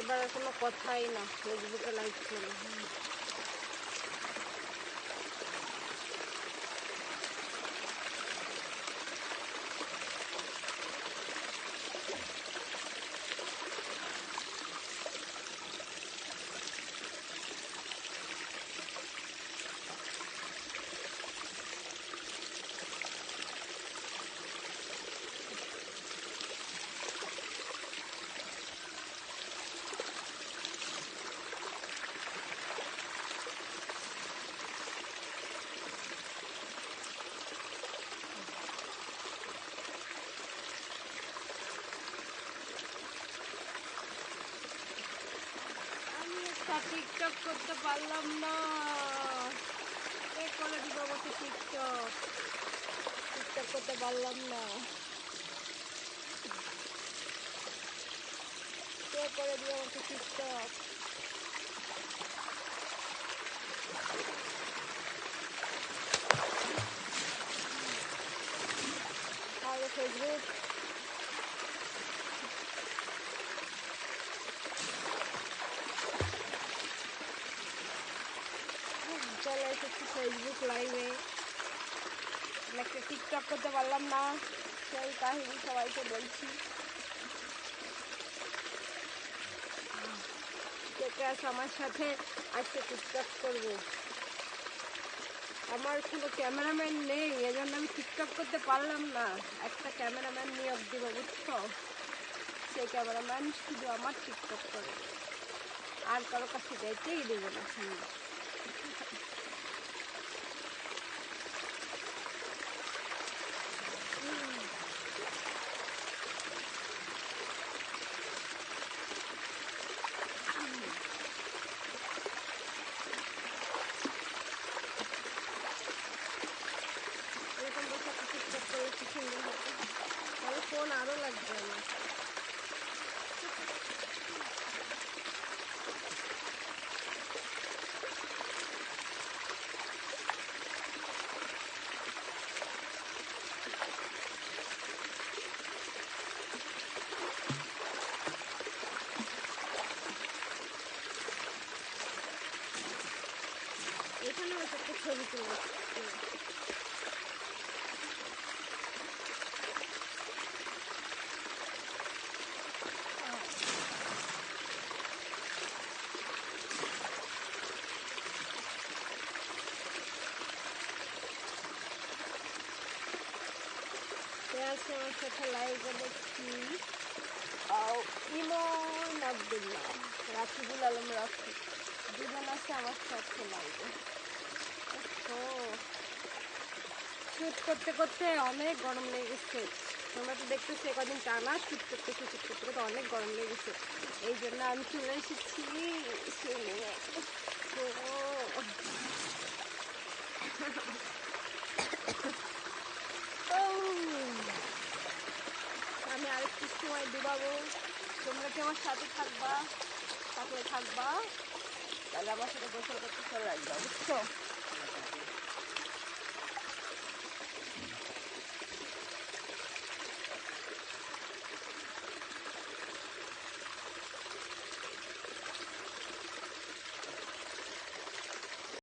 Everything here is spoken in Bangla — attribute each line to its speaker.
Speaker 1: এবার আর কোনো কথাই না, ফেসবুকে লাইভ চলে। টিকটক করতে পারলাম না, কে করে দিব আমাকে টিকটক করতে পারলাম না, কে করে দিব আমাকে টিকটক। আর ফেসবুক চলে এসেছি ফেসবুক লাইভে, একটা টিকটক করতে পারলাম না, সেই কাহিনী সবাইকে বলছি। কে কে আছে আমার সাথে আজকে টিকটক করব। আমার কোনো ক্যামেরাম্যান নেই, এজন্য আমি টিকটক করতে পারলাম না। একটা ক্যামেরাম্যান নিয়োগ দিব, বুঝছো? সেই ক্যামেরাম্যান শুধু আমার টিকটক করে, আর কারো কাছে যাইতেই দেবো না। এরকম বসে টিকটক করে কি সুন্দর হতো, তাহলে ফোন আরও লাগবে আমার। এখানে একটা ছবি তুলে আছে আমার সাথে লাইভে দেখছি। ইমন আব্দুল্লাহ, রাকিবুল আলম রাফি, দুজন আছে আমার সাথে লাইভে। শুট করতে করতে অনেক গরম লেগে গেছে, তোমরা তো দেখতেছি কদিন টানা শুট করতে অনেক গরম লেগেছে, এই জন্য আমি চলে এসেছি সুইমিংয়ে। আমি আরেকটু সময় ডুবাবো, তোমরা কি আমার সাথে থাকবা? থাকলে থাকবা, তাহলে আমার সাথে গোসল করতে চলে আসবা, বুঝছো?